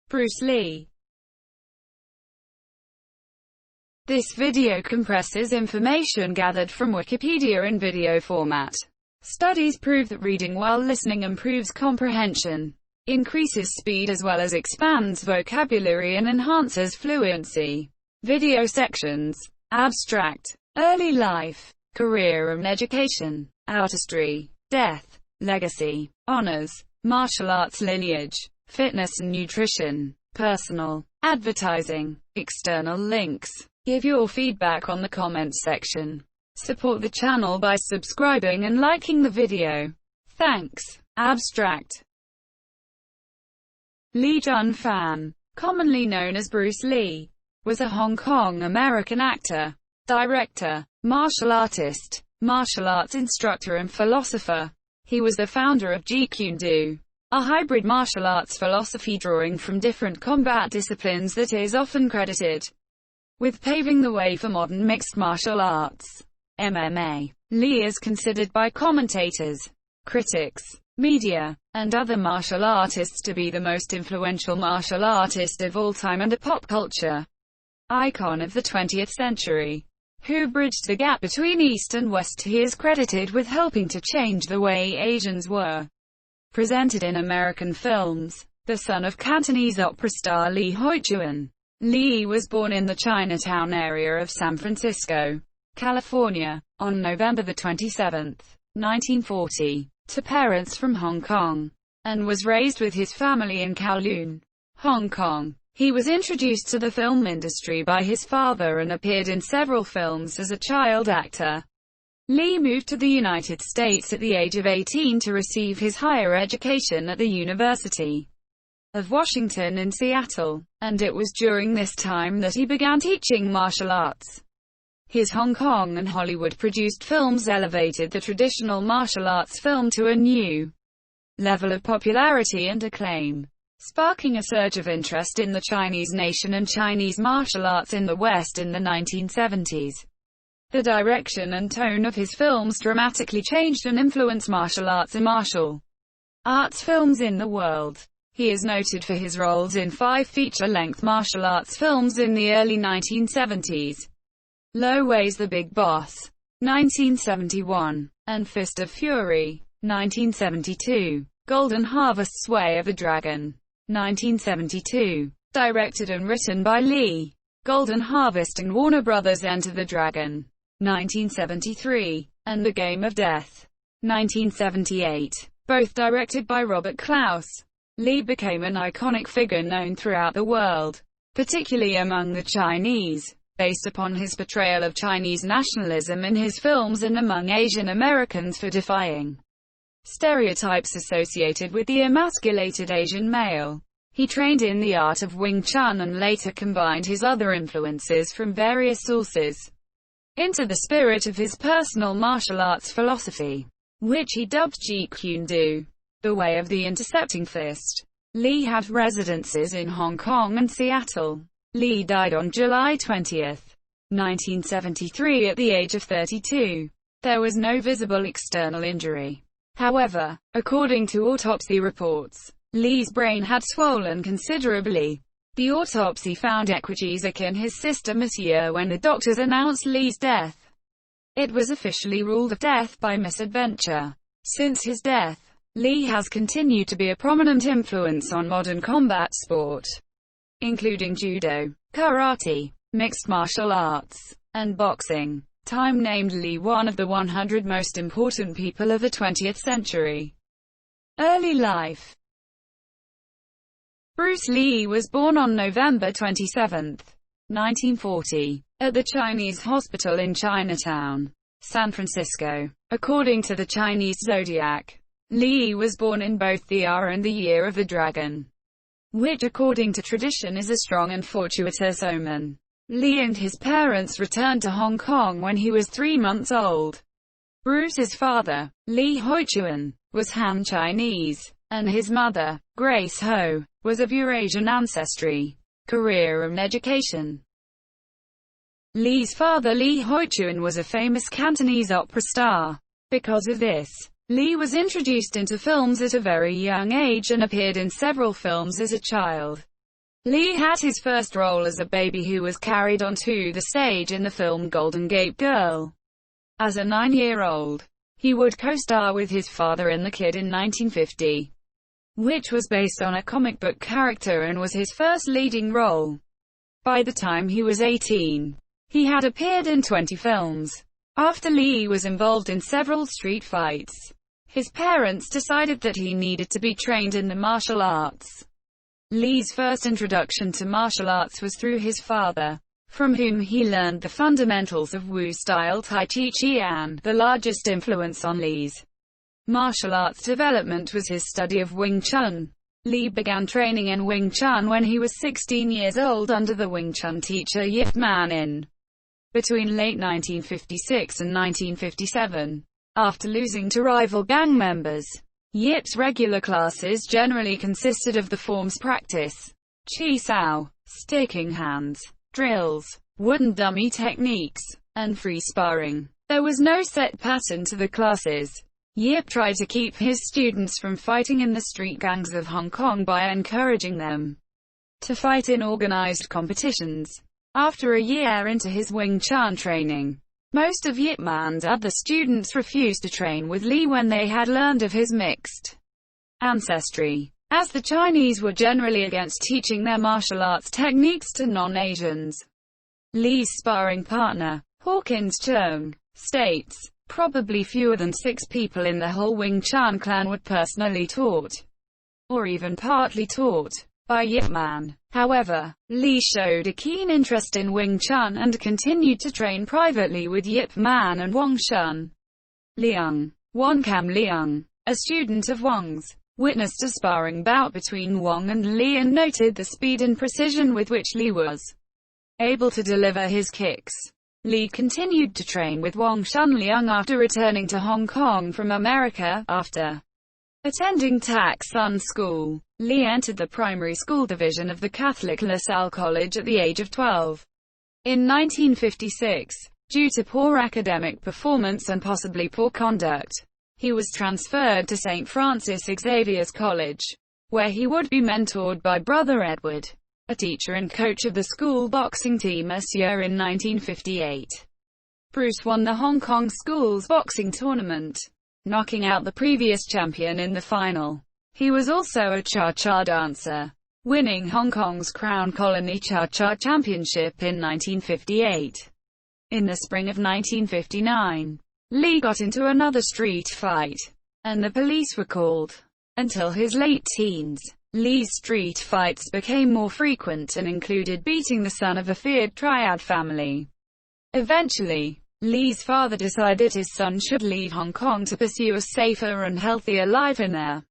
Bruce Lee. This video compresses information gathered from Wikipedia in video format. Studies prove that reading while listening improves comprehension, increases speed as well as expands vocabulary and enhances fluency. Video sections: Abstract, Early Life, Career and Education, Artistry, Death, Legacy, Honors, Martial Arts Lineage, Fitness and Nutrition, Personal, Advertising, External links. Give your feedback on the comments section. Support the channel by subscribing and liking the video. Thanks. Abstract. Lee Jun-fan, commonly known as Bruce Lee, was a Hong Kong American actor, director, martial artist, martial arts instructor and philosopher. He was the founder of Jeet Kune Do, a hybrid martial arts philosophy drawing from different combat disciplines that is often credited with paving the way for modern mixed martial arts, MMA. Lee is considered by commentators, critics, media, and other martial artists to be the most influential martial artist of all time and a pop culture icon of the 20th century, who bridged the gap between East and West. He is credited with helping to change the way Asians were presented in American films. The son of Cantonese opera star Lee Hoi-chuen, Lee was born in the Chinatown area of San Francisco, California, on November 27, 1940, to parents from Hong Kong, and was raised with his family in Kowloon, Hong Kong. He was introduced to the film industry by his father and appeared in several films as a child actor. Lee moved to the United States at the age of 18 to receive his higher education at the University of Washington in Seattle, and it was during this time that he began teaching martial arts. His Hong Kong and Hollywood-produced films elevated the traditional martial arts film to a new level of popularity and acclaim, sparking a surge of interest in the Chinese nation and Chinese martial arts in the West in the 1970s. The direction and tone of his films dramatically changed and influenced martial arts and martial arts films in the world. He is noted for his roles in 5 feature-length martial arts films in the early 1970s. Lo Wei's The Big Boss, 1971, and Fist of Fury, 1972. Golden Harvest's Way of the Dragon, 1972. Directed and written by Lee. Golden Harvest and Warner Brothers Enter the Dragon, 1973. And The Game of Death, 1978. Both directed by Robert Klaus. Lee became an iconic figure known throughout the world, particularly among the Chinese, based upon his portrayal of Chinese nationalism in his films and among Asian Americans for defying stereotypes associated with the emasculated Asian male. He trained in the art of Wing Chun and later combined his other influences from various sources into the spirit of his personal martial arts philosophy, which he dubbed Jeet Kune Do, the way of the intercepting fist. Lee had residences in Hong Kong and Seattle. Lee died on July 20, 1973 at the age of 32. There was no visible external injury. However, according to autopsy reports, Lee's brain had swollen considerably. The autopsy found equivocation in his system this year when the doctors announced Lee's death. It was officially ruled a death by misadventure. Since his death, Lee has continued to be a prominent influence on modern combat sport, including judo, karate, mixed martial arts, and boxing. Time named Lee one of the 100 most important people of the 20th century. Early life. Bruce Lee was born on November 27, 1940, at the Chinese Hospital in Chinatown, San Francisco. According to the Chinese zodiac, Lee was born in both the hour and the year of the dragon, which according to tradition is a strong and fortuitous omen. Lee and his parents returned to Hong Kong when he was 3 months old. Bruce's father, Lee Hoi-chuen, was Han Chinese, and his mother, Grace Ho, was of Eurasian ancestry. Career and education. Lee's father Lee Hoi-chuen was a famous Cantonese opera star. Because of this, Lee was introduced into films at a very young age and appeared in several films as a child. Lee had his first role as a baby who was carried onto the stage in the film Golden Gate Girl. As a 9-year-old, he would co-star with his father in The Kid in 1950, which was based on a comic book character and was his first leading role. By the time he was 18, he had appeared in 20 films. After Lee was involved in several street fights, his parents decided that he needed to be trained in the martial arts. Lee's first introduction to martial arts was through his father, from whom he learned the fundamentals of Wu-style Tai Chi. The largest influence on Lee's martial arts development was his study of Wing Chun. Lee began training in Wing Chun when he was 16 years old under the Wing Chun teacher Yip Man in between late 1956 and 1957. After losing to rival gang members, Yip's regular classes generally consisted of the forms practice, chi sao, sticking hands, drills, wooden dummy techniques, and free sparring. There was no set pattern to the classes. Yip tried to keep his students from fighting in the street gangs of Hong Kong by encouraging them to fight in organized competitions. After a year into his Wing Chun training, most of Yip Man's other students refused to train with Lee when they had learned of his mixed ancestry, as the Chinese were generally against teaching their martial arts techniques to non-Asians. Lee's sparring partner, Hawkins Chung, states, probably fewer than 6 people in the whole Wing Chun clan were personally taught, or even partly taught, by Yip Man. However, Lee showed a keen interest in Wing Chun and continued to train privately with Yip Man and Wong Shun Leung. Wong Kam Leung, a student of Wong's, witnessed a sparring bout between Wong and Lee and noted the speed and precision with which Lee was able to deliver his kicks. Lee continued to train with Wong Shun Leung after returning to Hong Kong from America. After attending Tak Sun School, Lee entered the primary school division of the Catholic La Salle College at the age of 12. In 1956, due to poor academic performance and possibly poor conduct, he was transferred to St. Francis Xavier's College, where he would be mentored by Brother Edward, a teacher and coach of the school boxing team this year. In 1958, Bruce won the Hong Kong Schools boxing tournament, knocking out the previous champion in the final. He was also a cha-cha dancer, winning Hong Kong's Crown Colony Cha-Cha Championship in 1958. In the spring of 1959, Lee got into another street fight, and the police were called. Until his late teens, Lee's street fights became more frequent and included beating the son of a feared triad family. Eventually, Lee's father decided his son should leave Hong Kong to pursue a safer and healthier life in the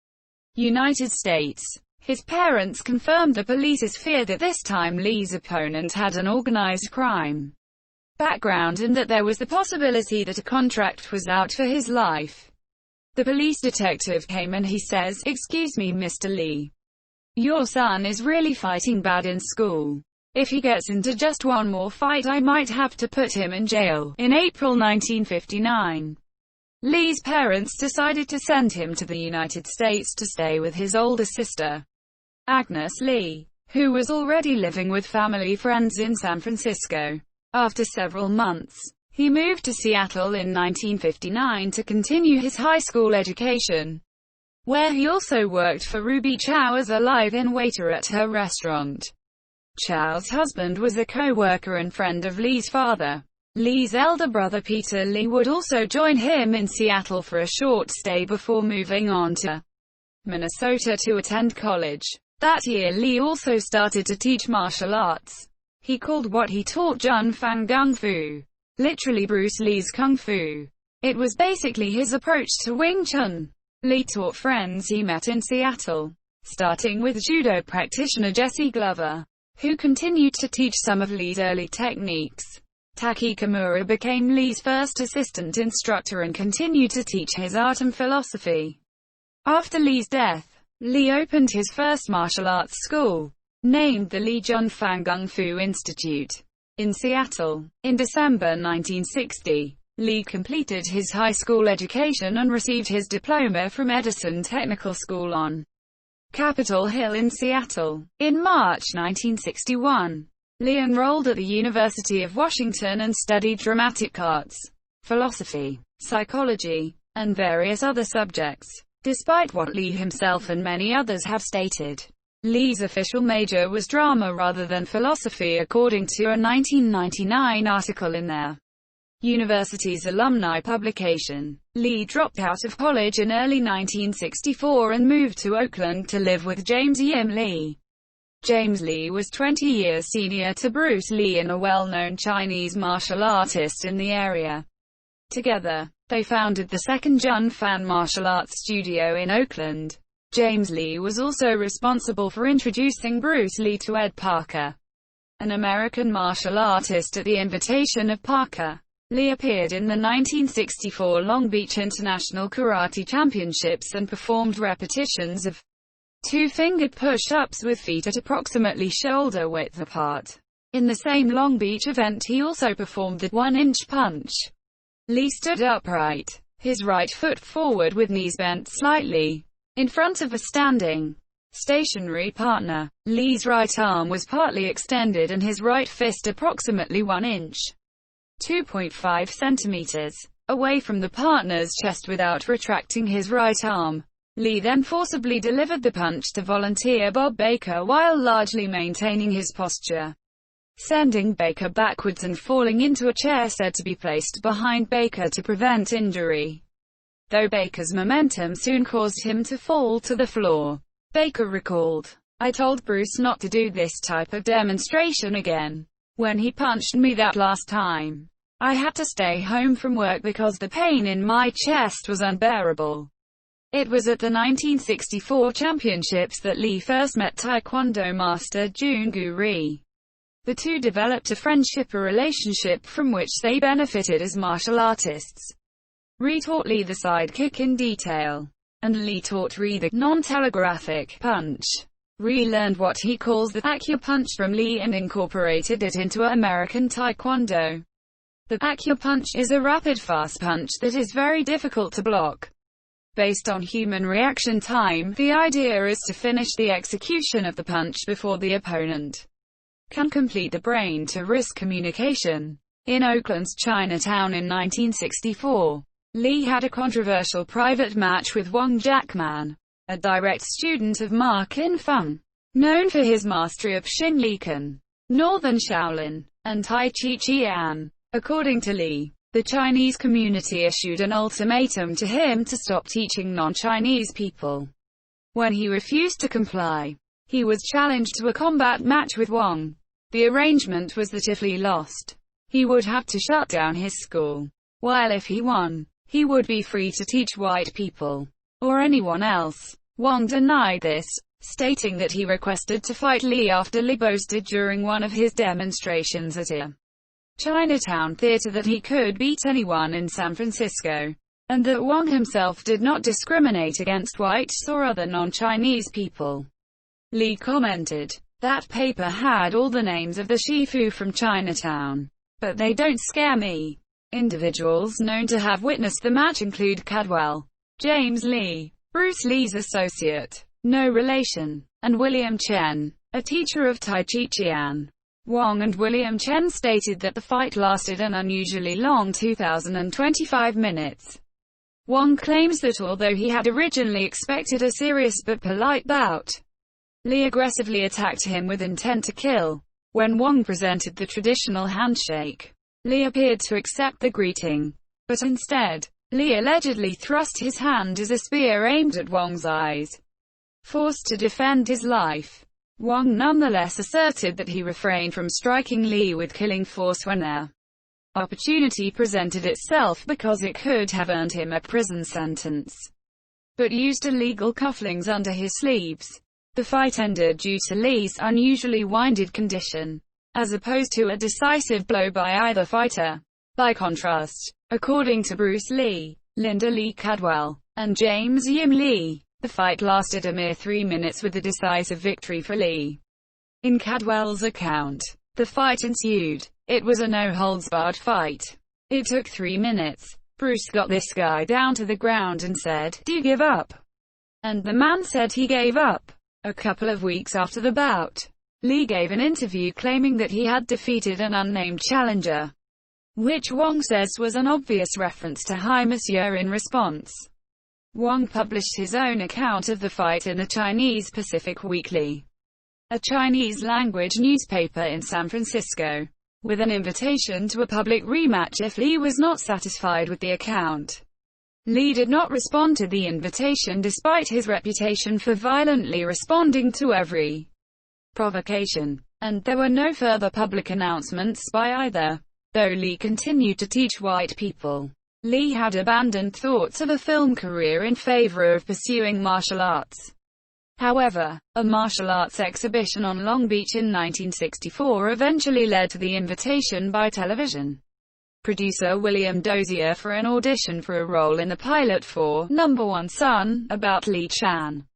United States. His parents confirmed the police's fear that this time Lee's opponent had an organized crime background and that there was the possibility that a contract was out for his life. The police detective came and he says, "Excuse me, Mr. Lee. Your son is really fighting bad in school. If he gets into just one more fight, I might have to put him in jail." In April 1959, Lee's parents decided to send him to the United States to stay with his older sister, Agnes Lee, who was already living with family friends in San Francisco. After several months, he moved to Seattle in 1959 to continue his high school education, where he also worked for Ruby Chow as a live-in waiter at her restaurant. Chow's husband was a co-worker and friend of Lee's father. Lee's elder brother Peter Lee would also join him in Seattle for a short stay before moving on to Minnesota to attend college. That year Lee also started to teach martial arts. He called what he taught Jun Fang Gung Fu, literally Bruce Lee's Kung Fu. It was basically his approach to Wing Chun. Lee taught friends he met in Seattle, starting with judo practitioner Jesse Glover, who continued to teach some of Lee's early techniques. Taki Kimura became Lee's first assistant instructor and continued to teach his art and philosophy. After Lee's death, Lee opened his first martial arts school, named the Lee Jun Fang Gung Fu Institute, in Seattle. In December 1960, Lee completed his high school education and received his diploma from Edison Technical School on Capitol Hill in Seattle. In March 1961, Lee enrolled at the University of Washington and studied dramatic arts, philosophy, psychology, and various other subjects. Despite what Lee himself and many others have stated, Lee's official major was drama rather than philosophy, according to a 1999 article in their university's alumni publication. Lee dropped out of college in early 1964 and moved to Oakland to live with James Yim Lee. James Lee was 20 years senior to Bruce Lee and a well-known Chinese martial artist in the area. Together, they founded the Second Jun Fan Martial Arts Studio in Oakland. James Lee was also responsible for introducing Bruce Lee to Ed Parker, an American martial artist, at the invitation of Parker. Lee appeared in the 1964 Long Beach International Karate Championships and performed repetitions of two-fingered push-ups with feet at approximately shoulder-width apart. In the same Long Beach event he also performed the one-inch punch. Lee stood upright, his right foot forward with knees bent slightly, in front of a standing, stationary partner. Lee's right arm was partly extended and his right fist approximately 1 inch, 2.5 centimeters, away from the partner's chest without retracting his right arm. Lee then forcibly delivered the punch to volunteer Bob Baker while largely maintaining his posture, sending Baker backwards and falling into a chair said to be placed behind Baker to prevent injury, though Baker's momentum soon caused him to fall to the floor. Baker recalled, "I told Bruce not to do this type of demonstration again. When he punched me that last time, I had to stay home from work because the pain in my chest was unbearable." It was at the 1964 championships that Lee first met Taekwondo master Jun Ri. The two developed a friendship, a relationship from which they benefited as martial artists. Ri taught Lee the sidekick in detail, and Lee taught Ri the non-telegraphic punch. Ri learned what he calls the acupunch from Lee and incorporated it into American Taekwondo. The acupunch is a rapid fast punch that is very difficult to block. Based on human reaction time, the idea is to finish the execution of the punch before the opponent can complete the brain-to-wrist communication. In Oakland's Chinatown in 1964, Lee had a controversial private match with Wang Jackman, a direct student of Ma Qin-feng, known for his mastery of Xinglikan, Northern Shaolin, and Tai Chi Chuan. According to Lee, the Chinese community issued an ultimatum to him to stop teaching non-Chinese people. When he refused to comply, he was challenged to a combat match with Wang. The arrangement was that if Lee lost, he would have to shut down his school, while if he won, he would be free to teach white people, or anyone else. Wang denied this, stating that he requested to fight Lee after Lee boasted during one of his demonstrations at a Chinatown theater that he could beat anyone in San Francisco, and that Wang himself did not discriminate against whites or other non-Chinese people. Lee commented, "That paper had all the names of the Shifu from Chinatown, but they don't scare me." Individuals known to have witnessed the match include Cadwell, James Lee, Bruce Lee's associate, no relation, and William Chen, a teacher of Tai Chi Chuan. Wang and William Chen stated that the fight lasted an unusually long 2025 minutes. Wang claims that although he had originally expected a serious but polite bout, Lee aggressively attacked him with intent to kill. When Wang presented the traditional handshake, Lee appeared to accept the greeting, but instead, Lee allegedly thrust his hand as a spear aimed at Wang's eyes. Forced to defend his life, Wang nonetheless asserted that he refrained from striking Lee with killing force when their opportunity presented itself because it could have earned him a prison sentence, but used illegal cufflinks under his sleeves. The fight ended due to Lee's unusually winded condition, as opposed to a decisive blow by either fighter. By contrast, according to Bruce Lee, Linda Lee Cadwell, and James Yim Lee, the fight lasted a mere 3 minutes with a decisive victory for Lee. In Cadwell's account, the fight ensued. It was a no-holds-barred fight. It took 3 minutes. Bruce got this guy down to the ground and said, "Do you give up?" And the man said he gave up. A couple of weeks after the bout, Lee gave an interview claiming that he had defeated an unnamed challenger, which Wong says was an obvious reference to Hi Monsieur in response. Wong published his own account of the fight in the Chinese Pacific Weekly, a Chinese-language newspaper in San Francisco, with an invitation to a public rematch if Lee was not satisfied with the account. Lee did not respond to the invitation despite his reputation for violently responding to every provocation, and there were no further public announcements by either. Though Lee continued to teach white people, Lee had abandoned thoughts of a film career in favor of pursuing martial arts. However, a martial arts exhibition on Long Beach in 1964 eventually led to the invitation by television producer William Dozier for an audition for a role in the pilot for Number One Son, about Lee Chan,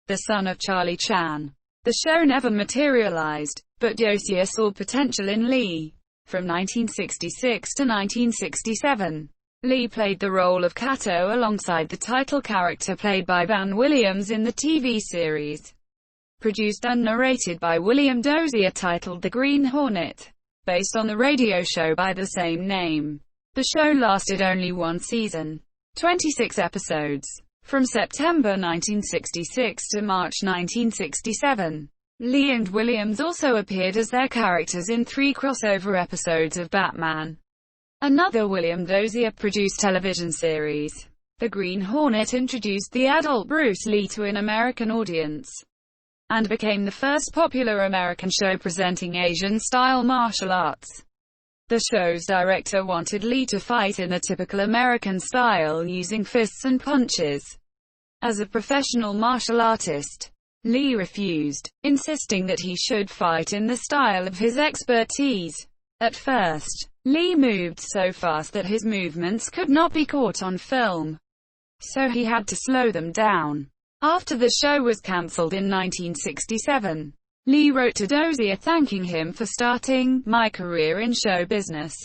the son of Charlie Chan. The show never materialized, but Dozier saw potential in Lee. From 1966 to 1967, Lee played the role of Kato alongside the title character played by Van Williams in the TV series, produced and narrated by William Dozier, titled The Green Hornet, based on the radio show by the same name. The show lasted only one season, 26 episodes, from September 1966 to March 1967. Lee and Williams also appeared as their characters in 3 crossover episodes of Batman. Another William Dozier-produced television series, The Green Hornet, introduced the adult Bruce Lee to an American audience, and became the first popular American show presenting Asian-style martial arts. The show's director wanted Lee to fight in the typical American style using fists and punches. As a professional martial artist, Lee refused, insisting that he should fight in the style of his expertise. At first, Lee moved so fast that his movements could not be caught on film, so he had to slow them down. After the show was cancelled in 1967, Lee wrote to Dozier thanking him for starting my career in show business.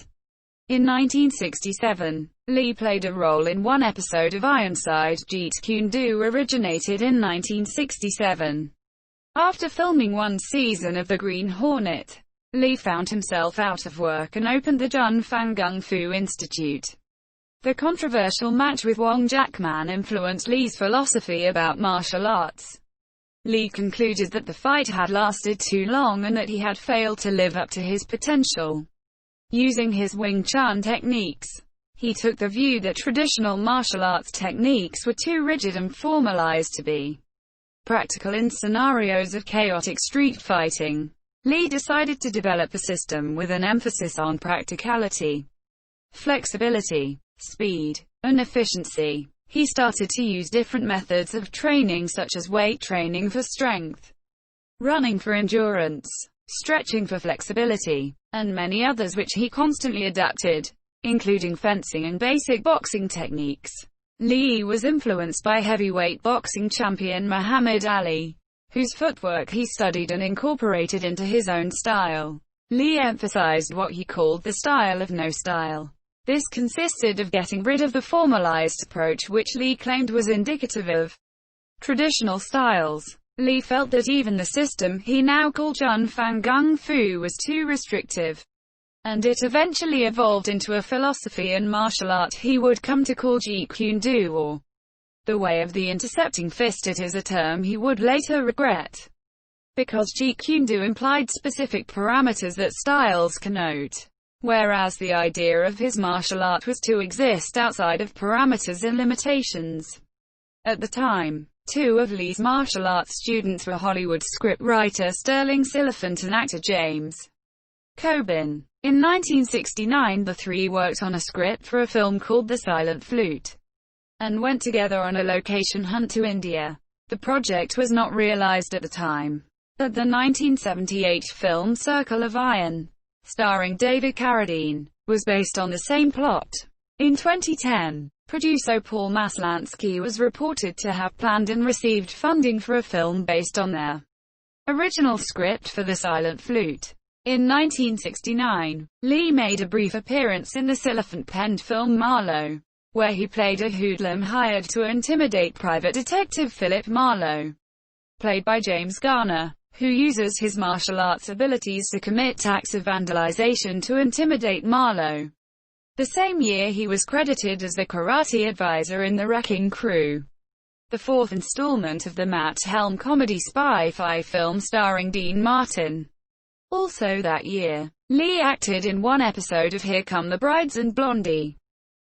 In 1967, Lee played a role in one episode of Ironside. Jeet Kune Do originated in 1967. After filming one season of The Green Hornet, Lee found himself out of work and opened the Jun Fan Gung Fu Institute. The controversial match with Wong Jackman influenced Lee's philosophy about martial arts. Lee concluded that the fight had lasted too long and that he had failed to live up to his potential. Using his Wing Chun techniques, he took the view that traditional martial arts techniques were too rigid and formalized to be practical in scenarios of chaotic street fighting. Lee decided to develop a system with an emphasis on practicality, flexibility, speed, and efficiency. He started to use different methods of training such as weight training for strength, running for endurance, stretching for flexibility, and many others which he constantly adapted, including fencing and basic boxing techniques. Lee was influenced by heavyweight boxing champion Muhammad Ali, whose footwork he studied and incorporated into his own style. Lee emphasized what he called the style of no style. This consisted of getting rid of the formalized approach which Lee claimed was indicative of traditional styles. Lee felt that even the system he now called Jun Fan Gung Fu was too restrictive, and it eventually evolved into a philosophy in martial art he would come to call Jeet Kune Do, or the way of the intercepting fist. It is a term he would later regret, because Jeet Kune Do implied specific parameters that styles connote, whereas the idea of his martial art was to exist outside of parameters and limitations. At the time, 2 of Lee's martial arts students were Hollywood scriptwriter Sterling Silliphant and actor James Coburn. In 1969, the 3 worked on a script for a film called The Silent Flute, and went together on a location hunt to India. The project was not realized at the time, but the 1978 film Circle of Iron, starring David Carradine, was based on the same plot. In 2010, producer Paul Maslansky was reported to have planned and received funding for a film based on their original script for The Silent Flute. In 1969, Lee made a brief appearance in the Silliphant-penned film Marlowe, where he played a hoodlum hired to intimidate private detective Philip Marlowe. played by James Garner, who uses his martial arts abilities to commit acts of vandalization to intimidate Marlowe. The same year he was credited as the karate advisor in The Wrecking Crew, the fourth installment of the Matt Helm comedy spy-fi film starring Dean Martin. Also that year, Lee acted in one episode of Here Come the Brides and Blondie.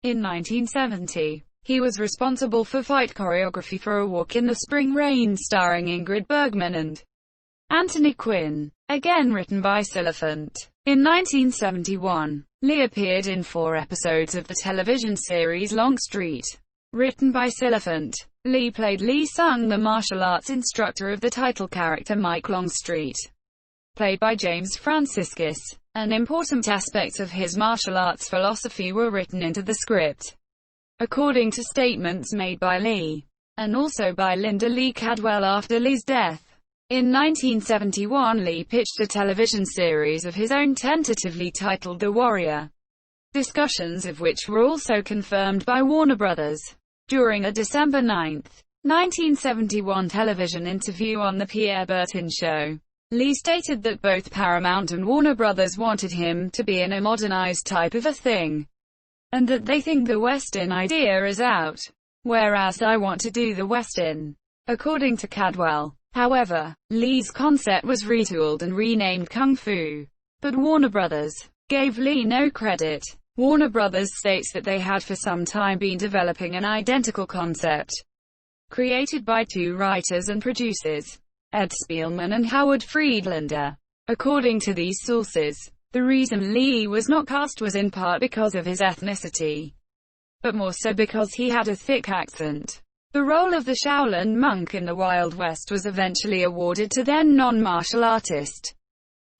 In 1970, he was responsible for fight choreography for A Walk in the Spring Rain starring Ingrid Bergman and Anthony Quinn, again written by Silliphant. In 1971, Lee appeared in 4 episodes of the television series Longstreet, written by Silliphant. Lee played Lee Sung, the martial arts instructor of the title character Mike Longstreet, played by James Franciscus. An important aspect of his martial arts philosophy were written into the script, according to statements made by Lee, and also by Linda Lee Cadwell after Lee's death. In 1971, Lee pitched a television series of his own tentatively titled The Warrior, discussions of which were also confirmed by Warner Brothers. During a December 9, 1971 television interview on The Pierre Bertin Show, Lee stated that both Paramount and Warner Brothers wanted him to be in a modernized type of a thing, and that they think the Western idea is out, whereas I want to do the Western. According to Cadwell, however, Lee's concept was retooled and renamed Kung Fu, but Warner Brothers gave Lee no credit. Warner Brothers states that they had for some time been developing an identical concept, created by 2 writers and producers, Ed Spielman and Howard Friedlander. According to these sources, the reason Lee was not cast was in part because of his ethnicity, but more so because he had a thick accent. The role of the Shaolin monk in the Wild West was eventually awarded to then non-martial artist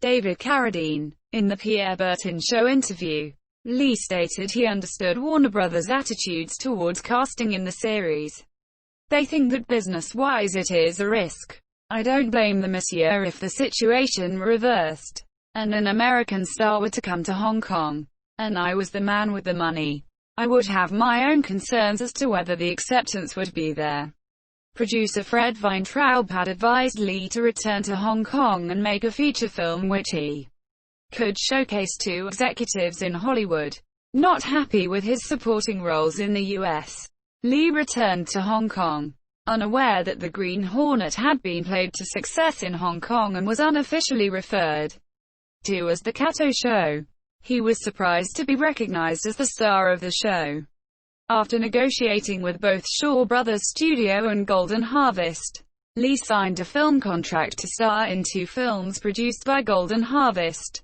David Carradine. In the Pierre Bertin Show interview, Lee stated he understood Warner Brothers' attitudes towards casting in the series. They think that business-wise it is a risk. I don't blame the monsieur if the situation reversed, and an American star were to come to Hong Kong, and I was the man with the money. I would have my own concerns as to whether the acceptance would be there. Producer Fred Weintraub had advised Lee to return to Hong Kong and make a feature film which he could showcase to executives in Hollywood. Not happy with his supporting roles in the US, Lee returned to Hong Kong, unaware that The Green Hornet had been played to success in Hong Kong and was unofficially referred to as The Kato Show. He was surprised to be recognized as the star of the show. After negotiating with both Shaw Brothers Studio and Golden Harvest, Lee signed a film contract to star in 2 films produced by Golden Harvest.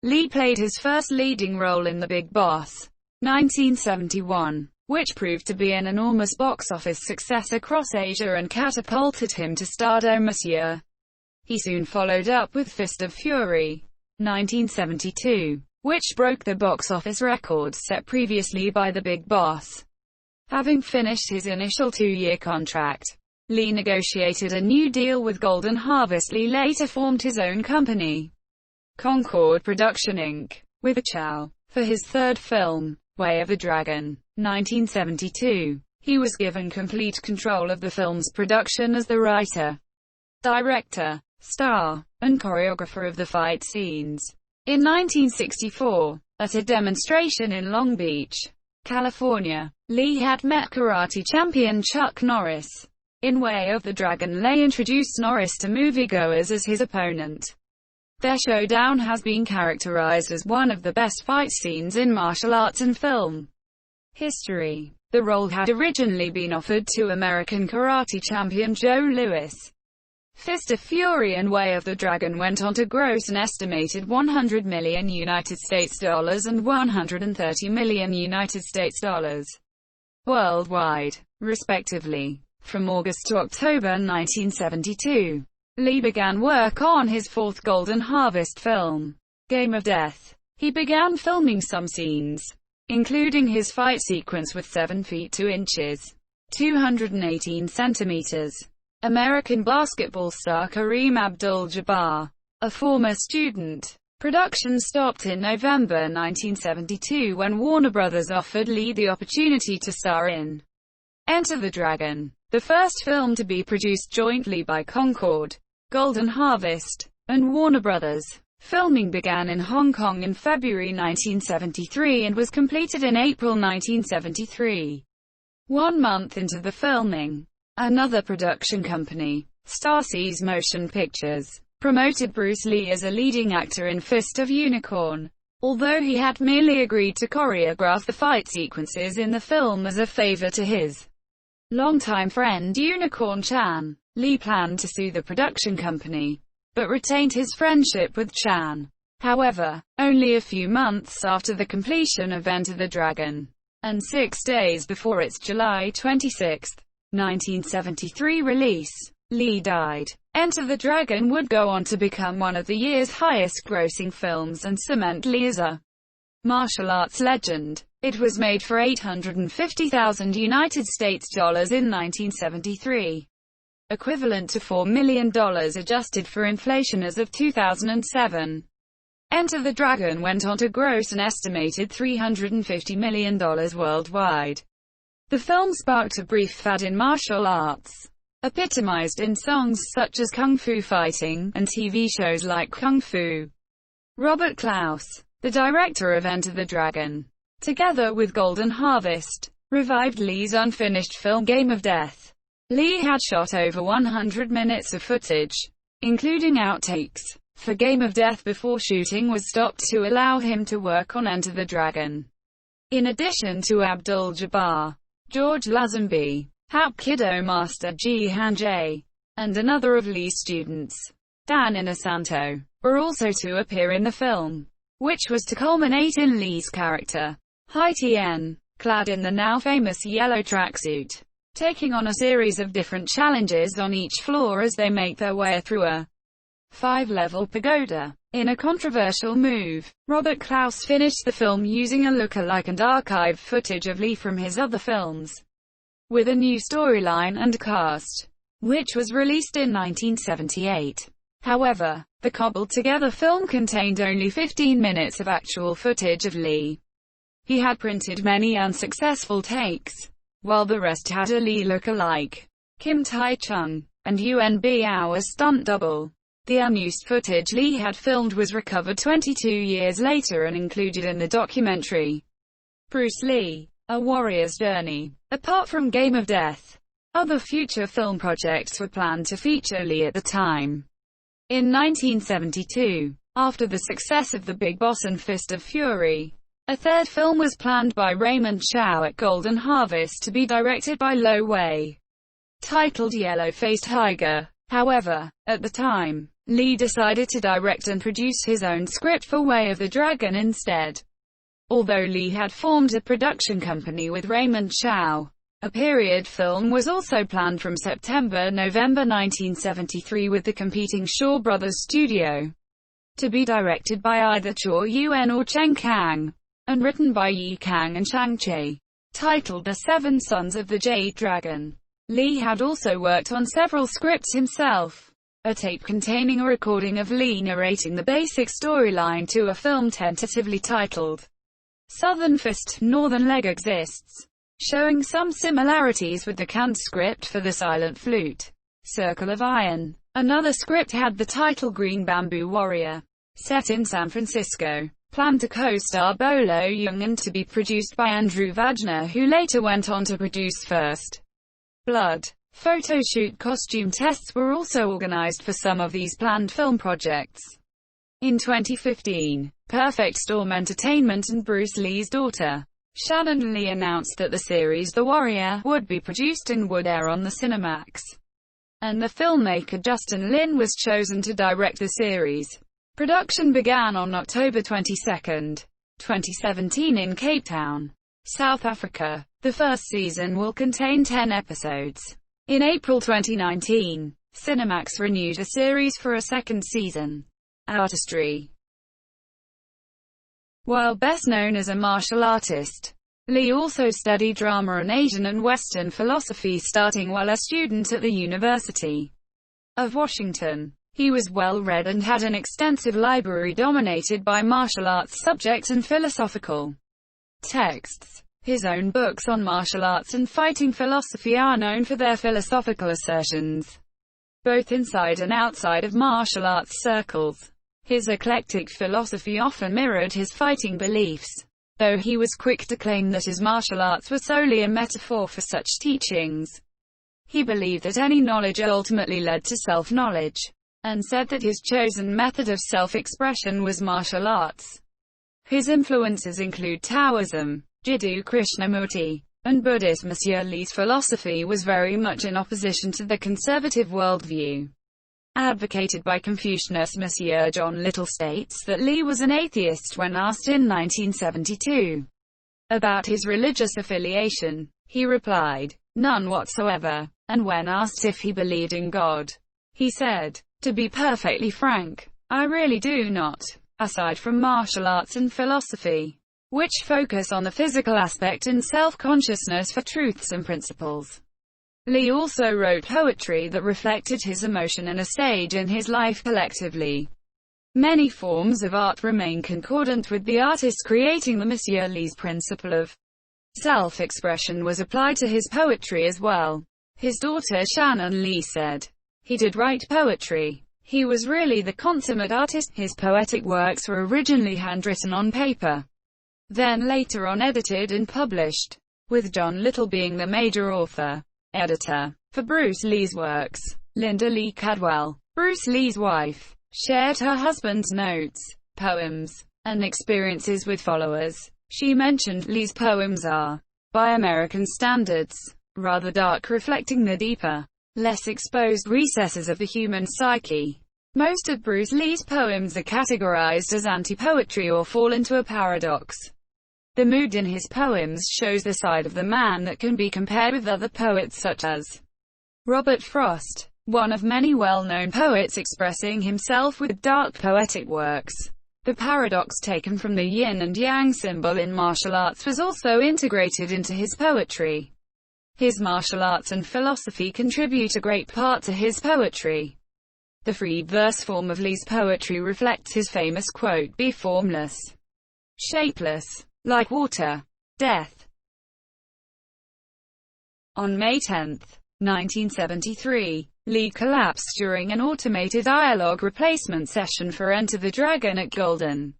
Lee played his first leading role in The Big Boss, 1971, which proved to be an enormous box office success across Asia and catapulted him to stardom. Monsieur. He soon followed up with Fist of Fury, 1972, which broke the box office record set previously by The Big Boss. Having finished his initial 2-year contract, Lee negotiated a new deal with Golden Harvest. Lee later formed his own company, Concord Production Inc., with Chow. For his third film, Way of the Dragon, 1972, he was given complete control of the film's production as the writer, director, star, and choreographer of the fight scenes. In 1964, at a demonstration in Long Beach, California, Lee had met karate champion Chuck Norris. In Way of the Dragon, Lee introduced Norris to moviegoers as his opponent. Their showdown has been characterized as one of the best fight scenes in martial arts and film history. The role had originally been offered to American karate champion Joe Louis. Fist of Fury and Way of the Dragon went on to gross an estimated $100 million and $130 million worldwide, respectively. From August to October 1972, Lee began work on his 4th Golden Harvest film, Game of Death. He began filming some scenes, including his fight sequence with 7 feet 2 inches, 218 centimeters, American basketball star Kareem Abdul-Jabbar, a former student. Production stopped in November 1972 when Warner Brothers offered Lee the opportunity to star in Enter the Dragon. the first film to be produced jointly by Concord, Golden Harvest, and Warner Brothers. Filming began in Hong Kong in February 1973 and was completed in April 1973. 1 month into the filming, another production company, Starseas Motion Pictures, promoted Bruce Lee as a leading actor in Fist of Unicorn, although he had merely agreed to choreograph the fight sequences in the film as a favor to his longtime friend Unicorn Chan. Lee planned to sue the production company, but retained his friendship with Chan. However, only a few months after the completion of Enter the Dragon, and 6 days before its July 26, 1973 release, Lee died. Enter the Dragon would go on to become one of the year's highest-grossing films and cement Lee as a martial arts legend. It was made for $850,000 United States dollars in 1973, equivalent to $4 million adjusted for inflation as of 2007. Enter the Dragon went on to gross an estimated $350 million worldwide. The film sparked a brief fad in martial arts, epitomized in songs such as Kung Fu Fighting, and TV shows like Kung Fu. Robert Klaus, the director of Enter the Dragon, together with Golden Harvest, revived Lee's unfinished film Game of Death. Lee had shot over 100 minutes of footage, including outtakes, for Game of Death before shooting was stopped to allow him to work on Enter the Dragon. In addition to Abdul-Jabbar, George Lazenby, Hapkido Master Ji Han-jae, and another of Lee's students, Dan Inosanto, were also to appear in the film, which was to culminate in Lee's character, Hai Tien, clad in the now famous yellow tracksuit, taking on a series of different challenges on each floor as they make their way through a 5-level pagoda. In a controversial move, Robert Klaus finished the film using a look-alike and archived footage of Lee from his other films, with a new storyline and cast, which was released in 1978. However, the cobbled-together film contained only 15 minutes of actual footage of Lee. He had printed many unsuccessful takes, while the rest had a Lee look-alike, Kim Tai-chung, and Yuen Biao as stunt double. The unused footage Lee had filmed was recovered 22 years later and included in the documentary Bruce Lee, A Warrior's Journey. Apart from Game of Death, other future film projects were planned to feature Lee at the time. In 1972, after the success of The Big Boss and Fist of Fury, a third film was planned by Raymond Chow at Golden Harvest to be directed by Lo Wei, titled Yellow-Faced Tiger. However, at the time, Lee decided to direct and produce his own script for Way of the Dragon instead. Although Lee had formed a production company with Raymond Chow, a period film was also planned from September-November 1973 with the competing Shaw Brothers studio, to be directed by either Chaw Yuen or Cheng Kang, and written by Yi Kang and Chang Che, titled The Seven Sons of the Jade Dragon. Lee had also worked on several scripts himself. A tape containing a recording of Lee narrating the basic storyline to a film tentatively titled Southern Fist, Northern Leg exists, showing some similarities with the canned script for The Silent Flute, Circle of Iron. Another script had the title Green Bamboo Warrior, set in San Francisco, planned to co-star Bolo Yeung and to be produced by Andrew Wagner, who later went on to produce First Blood. Photo shoot costume tests were also organized for some of these planned film projects. In 2015, Perfect Storm Entertainment and Bruce Lee's daughter, Shannon Lee, announced that the series The Warrior would be produced and would air on the Cinemax, and the filmmaker Justin Lin was chosen to direct the series. Production began on October 22, 2017 in Cape Town, South Africa. The first season will contain 10 episodes. In April 2019, Cinemax renewed the series for a second season. Artistry. While best known as a martial artist, Lee also studied drama and Asian and Western philosophy starting while a student at the University of Washington. He was well-read and had an extensive library dominated by martial arts subjects and philosophical texts. His own books on martial arts and fighting philosophy are known for their philosophical assertions, both inside and outside of martial arts circles. His eclectic philosophy often mirrored his fighting beliefs, though he was quick to claim that his martial arts were solely a metaphor for such teachings. He believed that any knowledge ultimately led to self-knowledge, and said that his chosen method of self-expression was martial arts. His influences include Taoism, Jiddu Krishnamurti, and Buddhism. Monsieur Li's philosophy was very much in opposition to the conservative worldview advocated by Confucius. Monsieur John Little states that Li was an atheist when asked in 1972 about his religious affiliation. He replied, "None whatsoever," and when asked if he believed in God, he said, "To be perfectly frank, I really do not." Aside from martial arts and philosophy, which focus on the physical aspect and self-consciousness for truths and principles, Li also wrote poetry that reflected his emotion and a stage in his life collectively. Many forms of art remain concordant with the artist creating them. Monsieur Li's principle of self-expression was applied to his poetry as well. His daughter Shannon Li said, "He did write poetry. He was really the consummate artist." His poetic works were originally handwritten on paper, then later on edited and published, with John Little being the major author. Editor for Bruce Lee's works, Linda Lee Cadwell, Bruce Lee's wife, shared her husband's notes, poems, and experiences with followers. She mentioned Lee's poems are, by American standards, rather dark, reflecting the deeper, less exposed recesses of the human psyche. Most of Bruce Lee's poems are categorized as anti-poetry or fall into a paradox. The mood in his poems shows the side of the man that can be compared with other poets such as Robert Frost, one of many well-known poets expressing himself with dark poetic works. The paradox taken from the yin and yang symbol in martial arts was also integrated into his poetry. His martial arts and philosophy contribute a great part to his poetry. The free verse form of Lee's poetry reflects his famous quote, "Be formless, shapeless, like water, death." On May 10, 1973, Lee collapsed during an automated dialogue replacement session for Enter the Dragon at Golden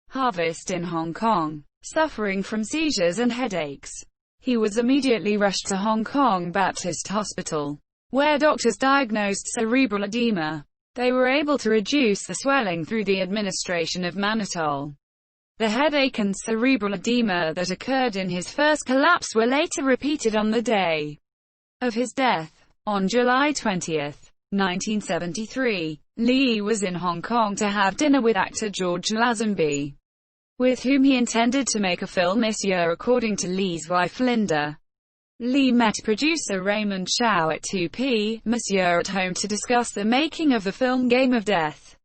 Harvest in Hong Kong, suffering from seizures and headaches. He was immediately rushed to Hong Kong Baptist Hospital, where doctors diagnosed cerebral edema. They were able to reduce the swelling through the administration of mannitol. The headache and cerebral edema that occurred in his first collapse were later repeated on the day of his death. On July 20, 1973, Lee was in Hong Kong to have dinner with actor George Lazenby, with whom he intended to make a film this year. According to Lee's wife Linda, Lee met producer Raymond Chow at 2 p.m. at home to discuss the making of the film Game of Death.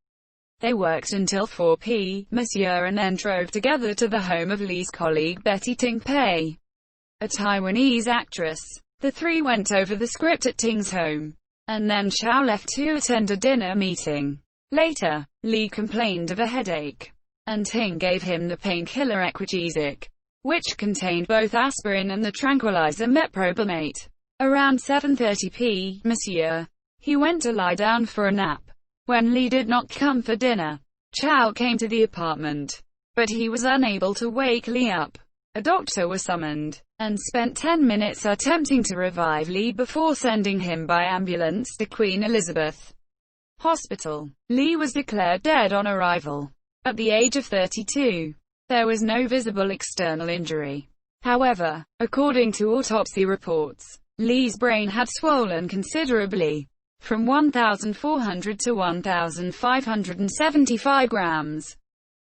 They worked until 4 p.m. and then drove together to the home of Lee's colleague Betty Ting Pei, a Taiwanese actress. The three went over the script at Ting's home, and then Chow left to attend a dinner meeting. Later, Lee complained of a headache, and Ting gave him the painkiller Equagesic, which contained both aspirin and the tranquilizer meprobamate. Around 7:30 p.m, he went to lie down for a nap. When Lee did not come for dinner, Chow came to the apartment, but he was unable to wake Lee up. A doctor was summoned, and spent 10 minutes attempting to revive Lee before sending him by ambulance to Queen Elizabeth Hospital. Lee was declared dead on arrival, at the age of 32. There was no visible external injury. However, according to autopsy reports, Lee's brain had swollen considerably, from 1,400 to 1,575 grams,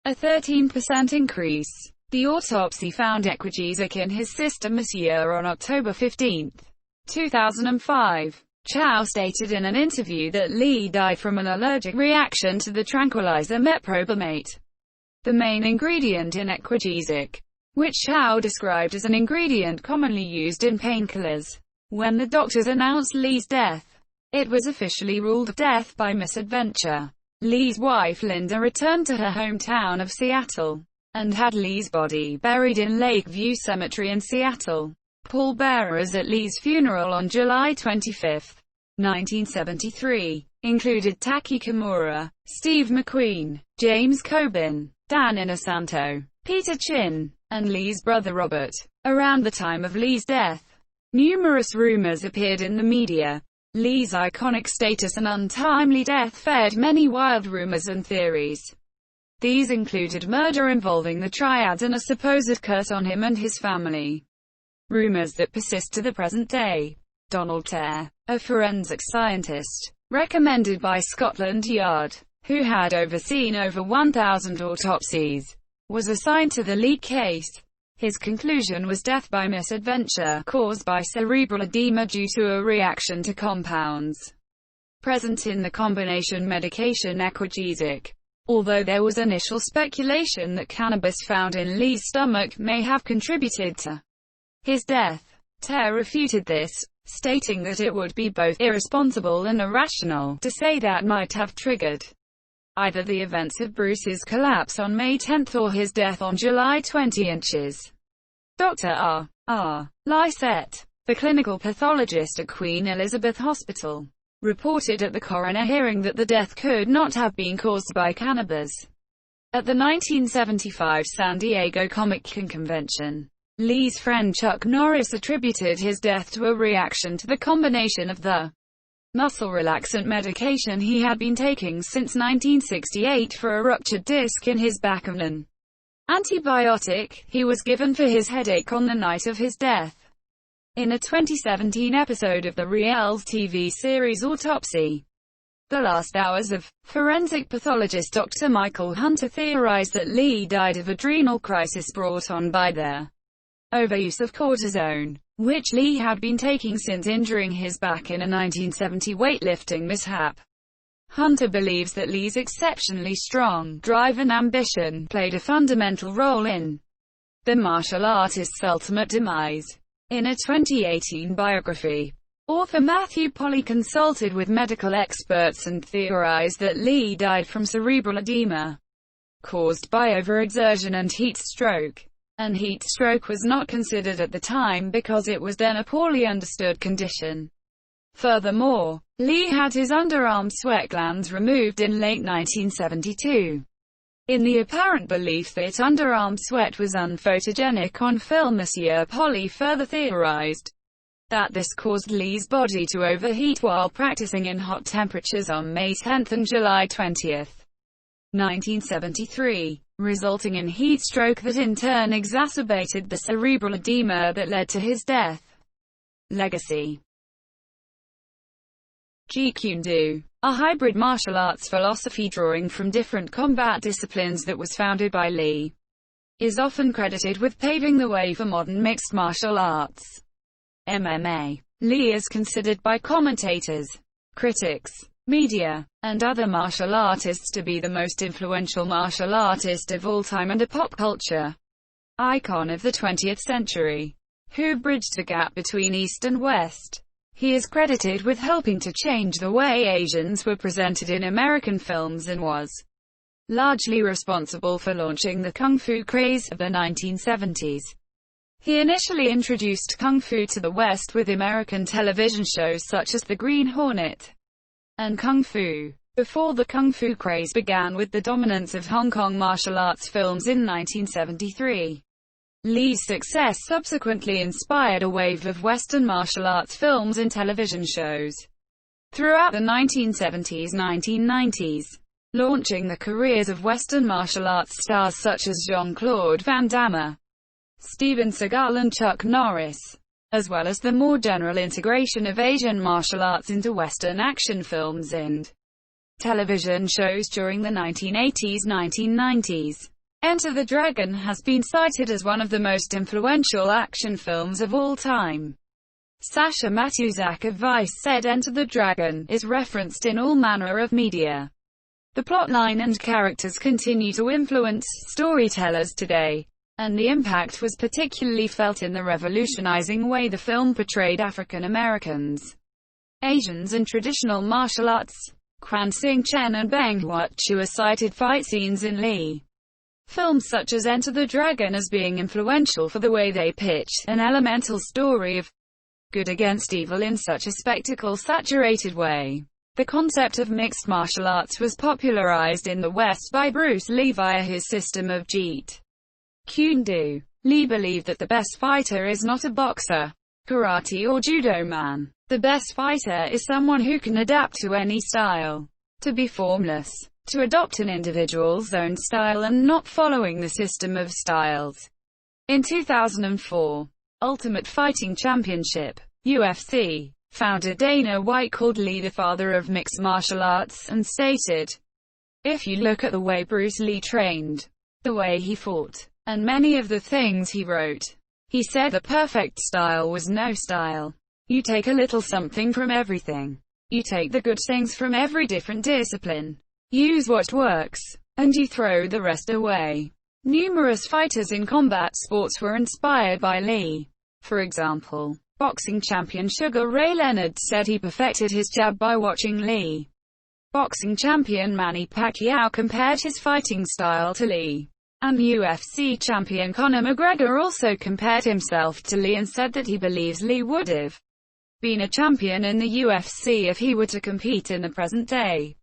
a 13% increase. The autopsy found Equagesic in his system on October 15, 2005. Chow stated in an interview that Lee died from an allergic reaction to the tranquilizer meprobamate, the main ingredient in Equagesic, which Chow described as an ingredient commonly used in painkillers. When the doctors announced Lee's death, it was officially ruled death by misadventure. Lee's wife Linda returned to her hometown of Seattle, and had Lee's body buried in Lakeview Cemetery in Seattle. Pallbearers at Lee's funeral on July 25, 1973, included Taki Kimura, Steve McQueen, James Coben, Dan Inosanto, Peter Chin, and Lee's brother Robert. Around the time of Lee's death, numerous rumors appeared in the media. Lee's iconic status and untimely death fed many wild rumors and theories. These included murder involving the triads and a supposed curse on him and his family. Rumors that persist to the present day. Donald Tare, a forensic scientist, recommended by Scotland Yard, who had overseen over 1,000 autopsies, was assigned to the Lee case. His conclusion was death by misadventure, caused by cerebral edema due to a reaction to compounds present in the combination medication appreachiated. Although there was initial speculation that cannabis found in Lee's stomach may have contributed to his death, Tare refuted this, stating that it would be both irresponsible and irrational to say that might have triggered either the events of Bruce's collapse on May 10 or his death on July 20. Dr. R. Lysette, the clinical pathologist at Queen Elizabeth Hospital, reported at the coroner hearing that the death could not have been caused by cannabis. At the 1975 San Diego Comic-Con convention, Lee's friend Chuck Norris attributed his death to a reaction to the combination of the muscle relaxant medication he had been taking since 1968 for a ruptured disc in his back and an antibiotic he was given for his headache on the night of his death. In a 2017 episode of the reality TV series Autopsy, The Last Hours of, forensic pathologist Dr. Michael Hunter theorized that Lee died of adrenal crisis brought on by the overuse of cortisone, which Lee had been taking since injuring his back in a 1970 weightlifting mishap. Hunter believes that Lee's exceptionally strong drive and ambition played a fundamental role in the martial artist's ultimate demise. In a 2018 biography, author Matthew Polly consulted with medical experts and theorized that Lee died from cerebral edema caused by overexertion and heat stroke. And heat stroke was not considered at the time because it was then a poorly understood condition. Furthermore, Lee had his underarm sweat glands removed in late 1972. In the apparent belief that underarm sweat was unphotogenic on film, Monsieur Polly further theorized that this caused Lee's body to overheat while practicing in hot temperatures on May 10 and July 20, 1973. Resulting in heat stroke that in turn exacerbated the cerebral edema that led to his death. Legacy. Jeet Kune Do, a hybrid martial arts philosophy drawing from different combat disciplines that was founded by Lee, is often credited with paving the way for modern mixed martial arts. MMA. Lee is considered by commentators, critics, media, and other martial artists to be the most influential martial artist of all time and a pop culture icon of the 20th century, who bridged the gap between East and West. He is credited with helping to change the way Asians were presented in American films and was largely responsible for launching the kung fu craze of the 1970s. He initially introduced kung fu to the West with American television shows such as The Green Hornet and Kung Fu, before the Kung Fu craze began with the dominance of Hong Kong martial arts films in 1973. Lee's success subsequently inspired a wave of Western martial arts films and television shows throughout the 1970s-1990s, launching the careers of Western martial arts stars such as Jean-Claude Van Damme, Steven Seagal and Chuck Norris, as well as the more general integration of Asian martial arts into Western action films and television shows during the 1980s-1990s. Enter the Dragon has been cited as one of the most influential action films of all time. Sasha Matuzak of Vice said Enter the Dragon is referenced in all manner of media. The plotline and characters continue to influence storytellers today, and the impact was particularly felt in the revolutionizing way the film portrayed African Americans, Asians and traditional martial arts. Kwan Sing Chen and Beng Huat Chua cited fight scenes in Lee films such as Enter the Dragon as being influential for the way they pitch an elemental story of good against evil in such a spectacle-saturated way. The concept of mixed martial arts was popularized in the West by Bruce Lee via his system of Jeet Kune Do. Lee believed that the best fighter is not a boxer, karate or judo man. The best fighter is someone who can adapt to any style, to be formless, to adopt an individual's own style and not following the system of styles. In 2004, Ultimate Fighting Championship, UFC, founder Dana White called Lee the father of mixed martial arts and stated, "If you look at the way Bruce Lee trained, the way he fought, and many of the things he wrote, he said the perfect style was no style. You take a little something from everything. You take the good things from every different discipline, use what works, and you throw the rest away." Numerous fighters in combat sports were inspired by Lee. For example, boxing champion Sugar Ray Leonard said he perfected his jab by watching Lee. Boxing champion Manny Pacquiao compared his fighting style to Lee. And UFC champion Conor McGregor also compared himself to Lee and said that he believes Lee would have been a champion in the UFC if he were to compete in the present day.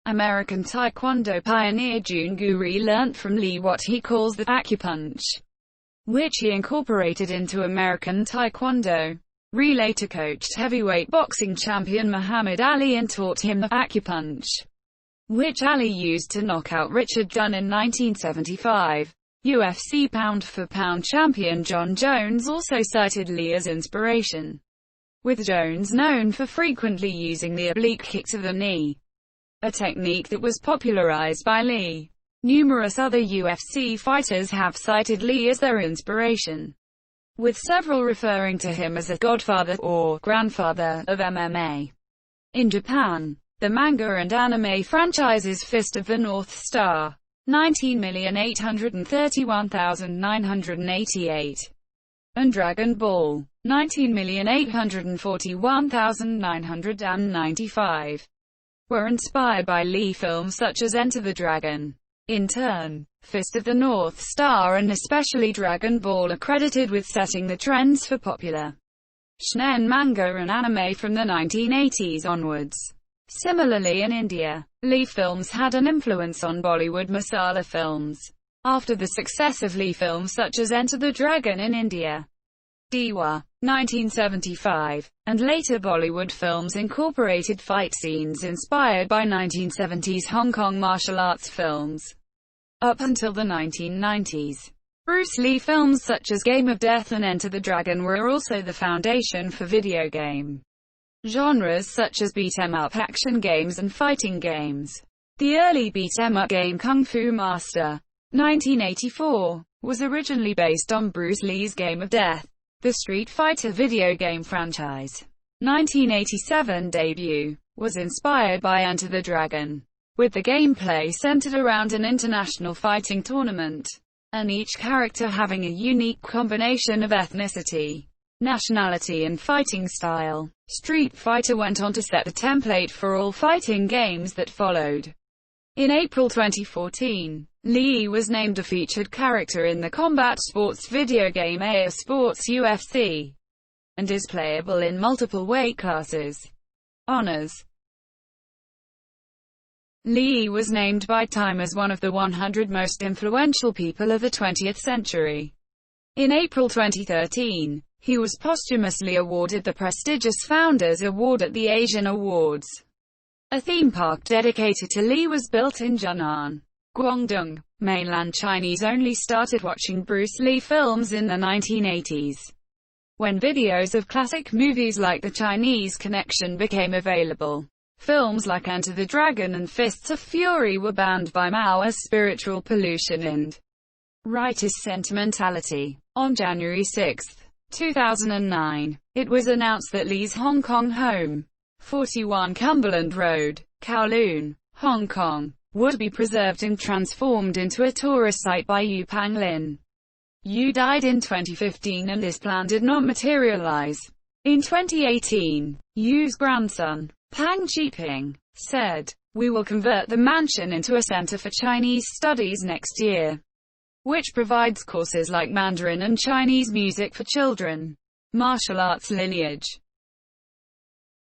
American Taekwondo pioneer Jun Guri learnt from Lee what he calls the acupunch, which he incorporated into American Taekwondo. Lee later coached heavyweight boxing champion Muhammad Ali and taught him the acupunch, which Ali used to knock out Richard Dunn in 1975. UFC pound-for-pound champion John Jones also cited Lee as inspiration, with Jones known for frequently using the oblique kick to the knee, a technique that was popularized by Lee. Numerous other UFC fighters have cited Lee as their inspiration, with several referring to him as a godfather or grandfather of MMA. In Japan, the manga and anime franchises Fist of the North Star, 19,831,988, and Dragon Ball, 19,841,995, were inspired by Lee films such as Enter the Dragon. In turn, Fist of the North Star and especially Dragon Ball are credited with setting the trends for popular shonen manga and anime from the 1980s onwards. Similarly in India, Lee films had an influence on Bollywood masala films. After the success of Lee films such as Enter the Dragon in India, Diwa, 1975, and later Bollywood films incorporated fight scenes inspired by 1970s Hong Kong martial arts films. Up until the 1990s, Bruce Lee films such as Game of Death and Enter the Dragon were also the foundation for video game genres such as beat-em-up action games and fighting games. The early beat-em-up game Kung Fu Master, 1984, was originally based on Bruce Lee's Game of Death. The Street Fighter video game franchise, 1987 debut, was inspired by Enter the Dragon, with the gameplay centered around an international fighting tournament, and each character having a unique combination of ethnicity, nationality and fighting style. Street Fighter went on to set the template for all fighting games that followed. In April 2014, Lee was named a featured character in the combat sports video game EA Sports UFC, and is playable in multiple weight classes. Honors. Lee was named by Time as one of the 100 most influential people of the 20th century. In April 2013, he was posthumously awarded the prestigious Founders Award at the Asian Awards. A theme park dedicated to Lee was built in Jinan, Guangdong. Mainland Chinese only started watching Bruce Lee films in the 1980s, when videos of classic movies like The Chinese Connection became available. Films like Enter the Dragon and Fists of Fury were banned by Mao as spiritual pollution and rightist sentimentality. On January 6, 2009, it was announced that Lee's Hong Kong home, 41 Cumberland Road, Kowloon, Hong Kong, would be preserved and transformed into a tourist site by Yu Panglin. Yu died in 2015 and this plan did not materialize. In 2018, Yu's grandson, Pang Chiping, said, "We will convert the mansion into a center for Chinese studies next year." which provides courses like Mandarin and Chinese music for children. Martial arts lineage.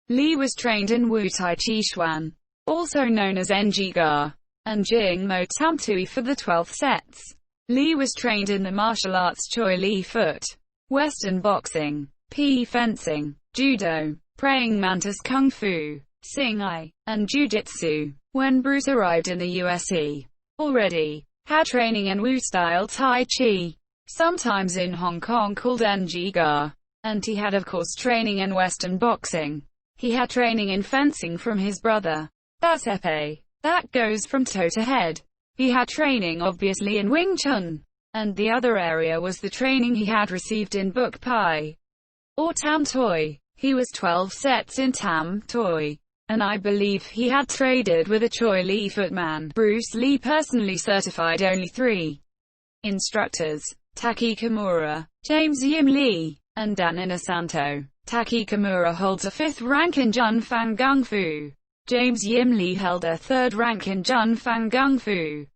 Li was trained in Wu Tai Chi Chuan, also known as Njiga, and Jing Mo Tam Tui for the 12 sets. Li was trained in the martial arts Choi Li Foot, Western boxing, Pi fencing, judo, praying mantis kung fu, Sing Ai, and jiu-jitsu. When Bruce arrived in the US, he already had training in Wu-style Tai Chi, sometimes in Hong Kong called Njiga, and he had of course training in Western boxing. He had training in fencing from his brother. That's épée. That goes from toe to head. He had training obviously in Wing Chun, and the other area was the training he had received in Buk Pai, or Tam Toi. He was 12 sets in Tam Toi, and I believe he had traded with a Choi Li Foot man. Bruce Lee personally certified only 3 instructors: Taki Kimura, James Yim Lee, and Dan Inosanto. Taki Kimura holds a 5th rank in Jun Fan Gung Fu. James Yim Lee held a 3rd rank in Jun Fan Gung Fu.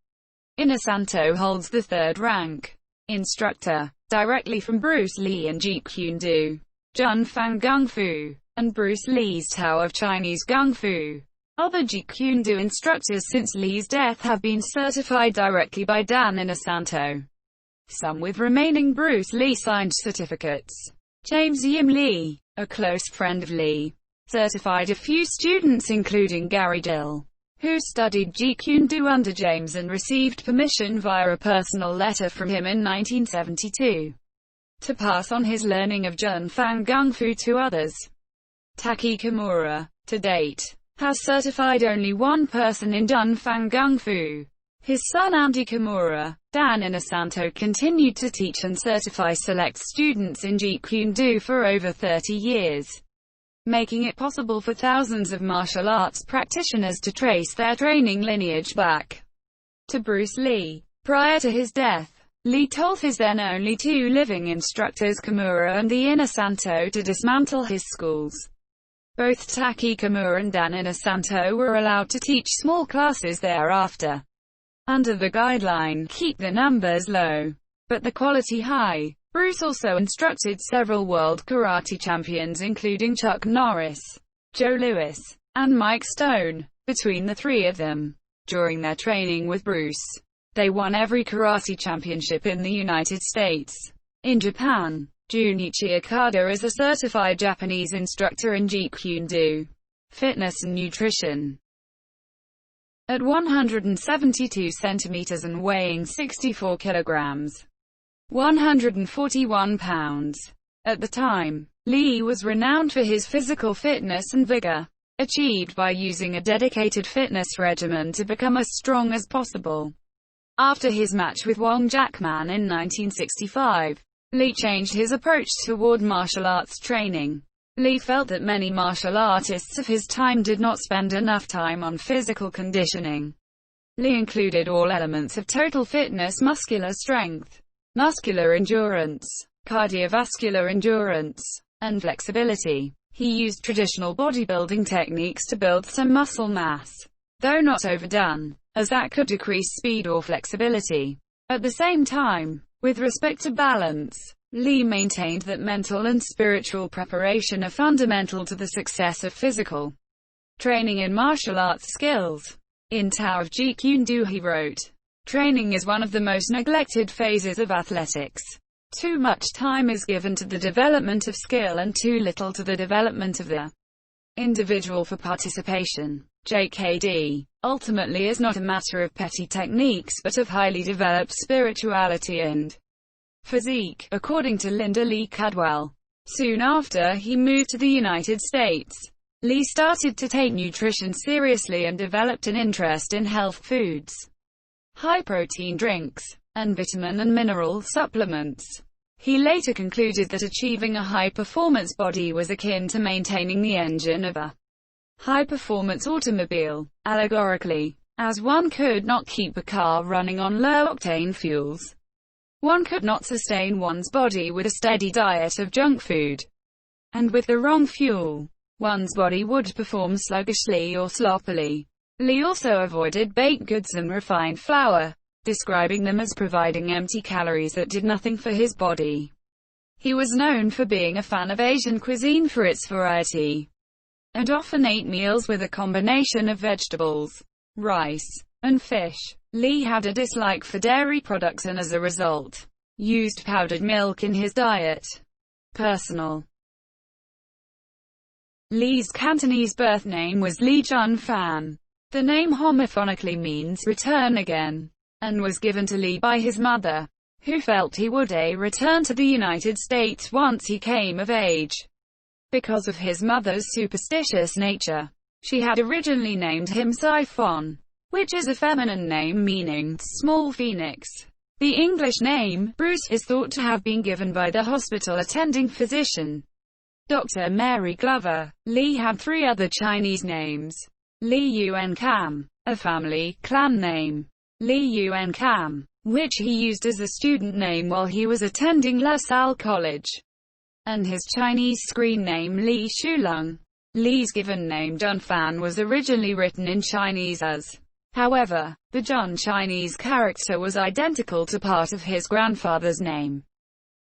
Inosanto holds the 3rd rank. Instructor, directly from Bruce Lee and Jeet Kune Do, Jun Fan Gung Fu, and Bruce Lee's Tao of Chinese Gung Fu. Other Jeet Kune Do instructors since Lee's death have been certified directly by Dan Inosanto, some with remaining Bruce Lee signed certificates. James Yim Lee, a close friend of Lee, certified a few students including Gary Dill, who studied Jeet Kune Do under James and received permission via a personal letter from him in 1972 to pass on his learning of Jun Fan Gung Fu to others. Taki Kimura, to date, has certified only one person in Jun Fan Gung Fu. His son Andy Kimura. Dan Inosanto continued to teach and certify select students in Jeet Kune Do for over 30 years, making it possible for thousands of martial arts practitioners to trace their training lineage back to Bruce Lee. Prior to his death, Lee told his then only 2 living instructors, Kimura and the Inosanto, to dismantle his schools. Both Taki Kimura and Dan Inosanto were allowed to teach small classes thereafter, under the guideline, keep the numbers low, but the quality high. Bruce also instructed several world karate champions including Chuck Norris, Joe Louis, and Mike Stone. Between the 3 of them, during their training with Bruce, they won every karate championship in the United States. In Japan, Junichi Okada is a certified Japanese instructor in Jeet Kune Do, fitness and nutrition. At 172 centimeters and weighing 64 kilograms, 141 pounds. At the time, Lee was renowned for his physical fitness and vigor, achieved by using a dedicated fitness regimen to become as strong as possible. After his match with Wong Jackman in 1965, Lee changed his approach toward martial arts training. Lee felt that many martial artists of his time did not spend enough time on physical conditioning. Lee included all elements of total fitness: muscular strength, muscular endurance, cardiovascular endurance, and flexibility. He used traditional bodybuilding techniques to build some muscle mass, though not overdone, as that could decrease speed or flexibility. At the same time, with respect to balance, Lee maintained that mental and spiritual preparation are fundamental to the success of physical training in martial arts skills. In Tao of Jeet Kune Do he wrote, "Training is one of the most neglected phases of athletics. Too much time is given to the development of skill and too little to the development of the individual for participation. JKD, ultimately, is not a matter of petty techniques but of highly developed spirituality and physique," according to Linda Lee Cadwell. Soon after he moved to the United States, Lee started to take nutrition seriously and developed an interest in health foods, high-protein drinks, and vitamin and mineral supplements. He later concluded that achieving a high-performance body was akin to maintaining the engine of a high-performance automobile, allegorically, as one could not keep a car running on low-octane fuels. One could not sustain one's body with a steady diet of junk food, and with the wrong fuel, one's body would perform sluggishly or sloppily. Lee also avoided baked goods and refined flour, describing them as providing empty calories that did nothing for his body. He was known for being a fan of Asian cuisine for its variety, and often ate meals with a combination of vegetables, rice, and fish. Lee had a dislike for dairy products and as a result, used powdered milk in his diet. Personal. Lee's Cantonese birth name was Lee Jun Fan. The name homophonically means return again, and was given to Lee by his mother, who felt he would return to the United States once he came of age. Because of his mother's superstitious nature, she had originally named him Siphon, which is a feminine name meaning small phoenix. The English name, Bruce, is thought to have been given by the hospital attending physician, Dr. Mary Glover. Lee had three other Chinese names. Lee Yuen Cam, a family, clan name. Lee Yuen Cam, which he used as a student name while he was attending La Salle College, and his Chinese screen name Lee Shulung. Lee's given name Jun Fan was originally written in Chinese as. However, the Jun Chinese character was identical to part of his grandfather's name,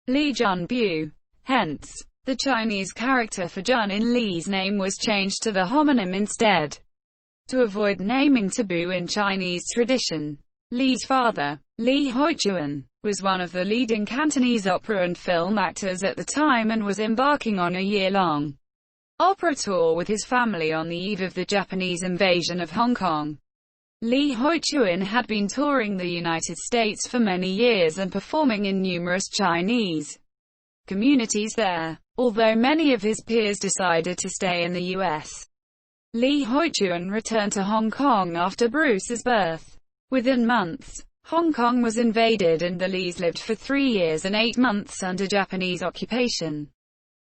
Lee Jun Bu. Hence, the Chinese character for Jun in Lee's name was changed to the homonym instead, to avoid naming taboo in Chinese tradition. Lee's father, Lee Hoichuan, was one of the leading Cantonese opera and film actors at the time and was embarking on a year-long opera tour with his family on the eve of the Japanese invasion of Hong Kong. Lee Hoichuan had been touring the United States for many years and performing in numerous Chinese communities there, although many of his peers decided to stay in the U.S. Lee Hoichuan returned to Hong Kong after Bruce's birth. Within months, Hong Kong was invaded and the Lees lived for 3 years and 8 months under Japanese occupation.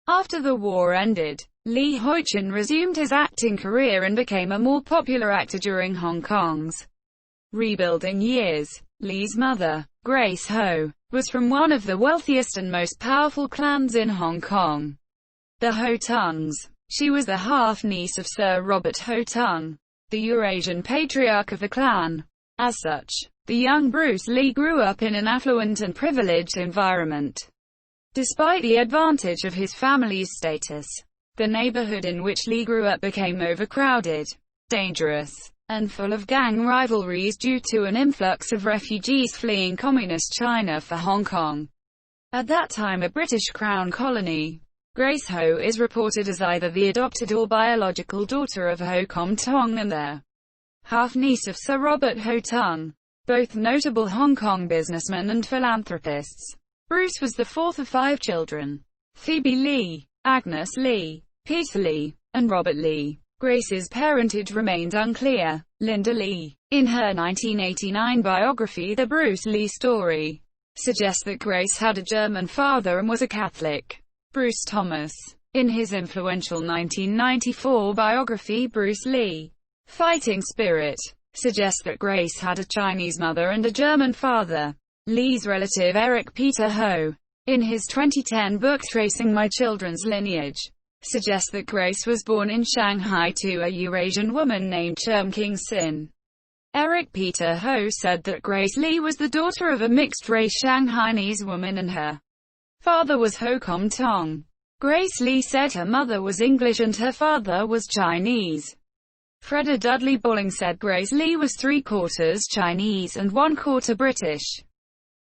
After the war ended, Lee Hoichuan resumed his acting career and became a more popular actor during Hong Kong's rebuilding years. Lee's mother, Grace Ho, was from one of the wealthiest and most powerful clans in Hong Kong, the Ho Tungs. She was the half-niece of Sir Robert Ho Tung, the Eurasian patriarch of the clan. As such, the young Bruce Lee grew up in an affluent and privileged environment. Despite the advantage of his family's status, the neighborhood in which Lee grew up became overcrowded, dangerous, and full of gang rivalries due to an influx of refugees fleeing communist China for Hong Kong, at that time a British Crown colony. Grace Ho is reported as either the adopted or biological daughter of Ho Kom Tong and the half-niece of Sir Robert Ho Tung, both notable Hong Kong businessmen and philanthropists. Bruce was the fourth of 5 children: Phoebe Lee, Agnes Lee, Peter Lee, and Robert Lee. Grace's parentage remains unclear. Linda Lee, in her 1989 biography The Bruce Lee Story, suggests that Grace had a German father and was a Catholic. Bruce Thomas, in his influential 1994 biography Bruce Lee, Fighting Spirit, suggests that Grace had a Chinese mother and a German father. Lee's relative Eric Peter Ho, in his 2010 book Tracing My Children's Lineage, suggests that Grace was born in Shanghai to a Eurasian woman named Cherm King Sin. Eric Peter Ho said that Grace Lee was the daughter of a mixed-race Shanghainese woman and her father was Ho Kom Tong. Grace Lee said her mother was English and her father was Chinese. Freda Dudley Balling said Grace Lee was 3/4 Chinese and 1/4 British.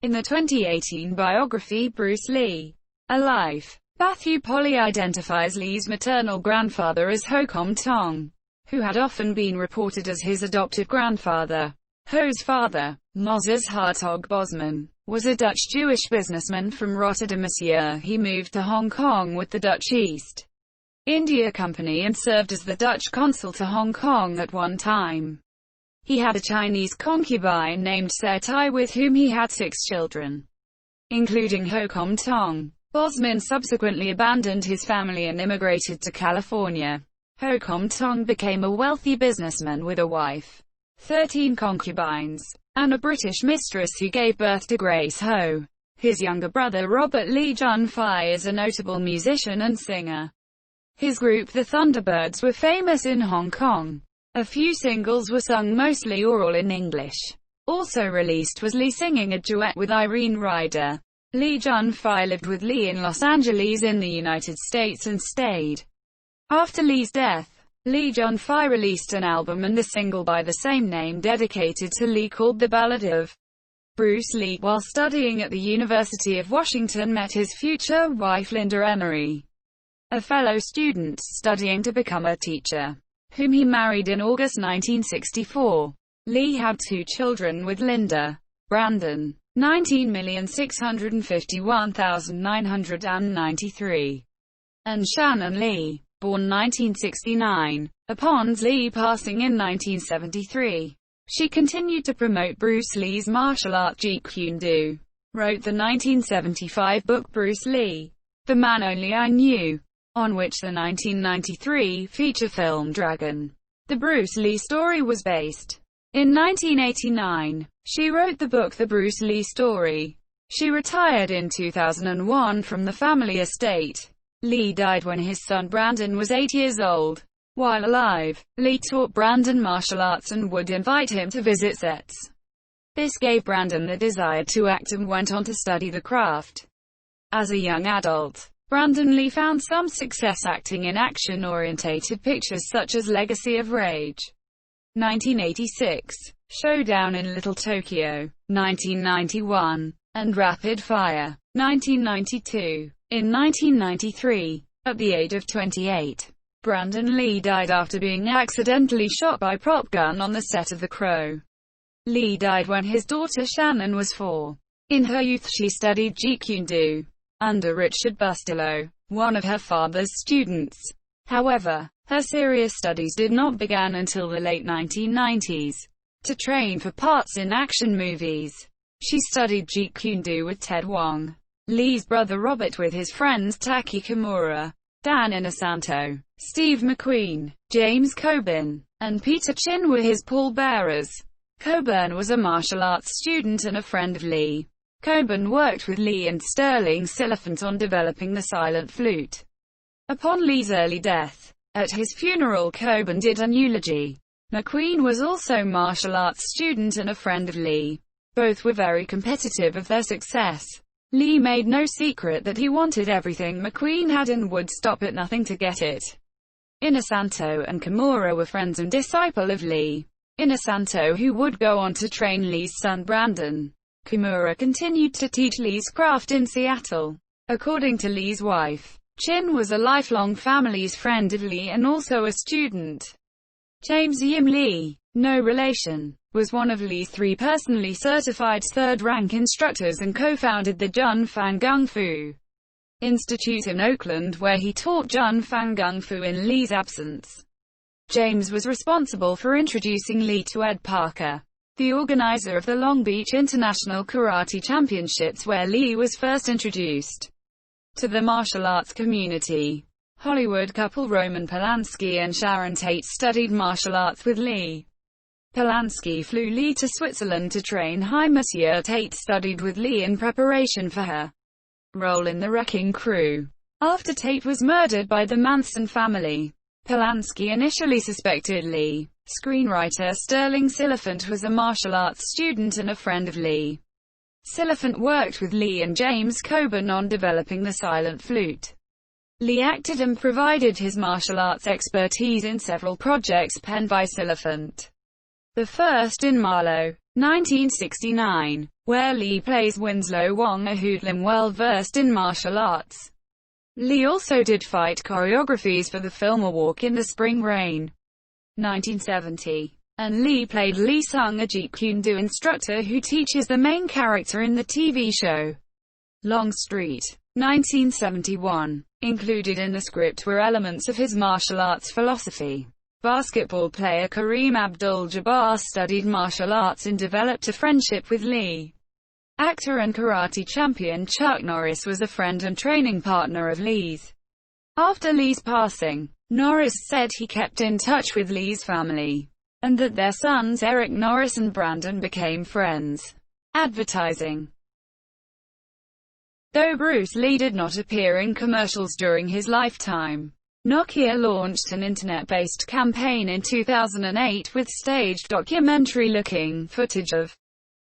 In the 2018 biography Bruce Lee, A Life, Matthew Polly identifies Lee's maternal grandfather as Ho Kom Tong, who had often been reported as his adopted grandfather. Ho's father, Moses Hartog Bosman, was a Dutch Jewish businessman from Rotterdam. This year he moved to Hong Kong with the Dutch East India Company and served as the Dutch consul to Hong Kong at one time. He had a Chinese concubine named Setai with whom he had 6 children, including Ho Kom Tong. Bosman subsequently abandoned his family and immigrated to California. Ho Kom Tong became a wealthy businessman with a wife, 13 concubines, and a British mistress who gave birth to Grace Ho. His younger brother Robert Lee Jun Fai is a notable musician and singer. His group the Thunderbirds were famous in Hong Kong. A few singles were sung mostly or all in English. Also released was Lee singing a duet with Irene Ryder. Lee Jun-fi lived with Lee in Los Angeles in the United States and stayed. After Lee's death, Lee Jun-fi released an album and a single by the same name dedicated to Lee called The Ballad of Bruce Lee. While studying at the University of Washington, met his future wife Linda Emery, a fellow student studying to become a teacher, whom he married in August 1964. Lee had 2 children with Linda: Brandon, 19,651,993, and Shannon Lee, born 1969. Upon Lee passing in 1973, she continued to promote Bruce Lee's martial art Jeet Kune Do, wrote the 1975 book Bruce Lee, The Man Only I Knew, on which the 1993 feature film Dragon, The Bruce Lee Story was based. In 1989, she wrote the book The Bruce Lee Story. She retired in 2001 from the family estate. Lee died when his son Brandon was 8 years old. While alive, Lee taught Brandon martial arts and would invite him to visit sets. This gave Brandon the desire to act and went on to study the craft. As a young adult, Brandon Lee found some success acting in action-orientated pictures such as Legacy of Rage, 1986, Showdown in Little Tokyo, 1991, and Rapid Fire, 1992. In 1993, at the age of 28, Brandon Lee died after being accidentally shot by prop gun on the set of The Crow. Lee died when his daughter Shannon was 4. In her youth she studied Jeet Kune Do under Richard Bustillo, one of her father's students. However, her serious studies did not begin until the late 1990s. To train for parts in action movies, she studied Jeet Kune Do with Ted Wong, Lee's brother Robert, with his friends Taki Kimura, Dan Inosanto, Steve McQueen, James Coburn, and Peter Chin were his pallbearers. Coburn was a martial arts student and a friend of Lee. Coburn worked with Lee and Sterling Silliphant on developing the silent flute. Upon Lee's early death, at his funeral Coburn did an eulogy. McQueen was also a martial arts student and a friend of Lee. Both were very competitive of their success. Lee made no secret that he wanted everything McQueen had and would stop at nothing to get it. Inosanto and Kimura were friends and disciple of Lee. Inosanto, who would go on to train Lee's son Brandon. Kimura continued to teach Lee's craft in Seattle. According to Lee's wife, Chin was a lifelong family's friend of Lee and also a student. James Yim Lee, no relation, was one of Lee's 3 personally certified third-rank instructors and co-founded the Jun Fan Gung Fu Institute in Oakland, where he taught Jun Fan Gung Fu in Lee's absence. James was responsible for introducing Lee to Ed Parker, the organizer of the Long Beach International Karate Championships, where Lee was first introduced to the martial arts community. Hollywood couple Roman Polanski and Sharon Tate studied martial arts with Lee. Polanski flew Lee to Switzerland to train. Monsieur Tate studied with Lee in preparation for her role in The Wrecking Crew. After Tate was murdered by the Manson family, Polanski initially suspected Lee. Screenwriter Sterling Silliphant was a martial arts student and a friend of Lee. Silliphant worked with Lee and James Coburn on developing the silent flute. Lee acted and provided his martial arts expertise in several projects penned by Silliphant. The first in Marlowe, 1969, where Lee plays Winslow Wong, a hoodlum well-versed in martial arts. Lee also did fight choreographies for the film A Walk in the Spring Rain, 1970. And Lee played Lee Sung, a Jeet Kune Do instructor who teaches the main character in the TV show Longstreet, 1971. Included in the script were elements of his martial arts philosophy. Basketball player Kareem Abdul-Jabbar studied martial arts and developed a friendship with Lee. Actor and karate champion Chuck Norris was a friend and training partner of Lee's. After Lee's passing, Norris said he kept in touch with Lee's family, and that their sons Eric Norris and Brandon became friends. Advertising. Though Bruce Lee did not appear in commercials during his lifetime, Nokia launched an internet-based campaign in 2008 with staged documentary-looking footage of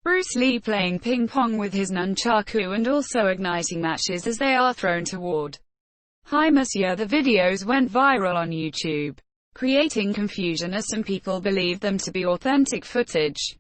Bruce Lee playing ping-pong with his nunchaku and also igniting matches as they are thrown toward Hi Monsieur. The videos went viral on YouTube, creating confusion as some people believed them to be authentic footage.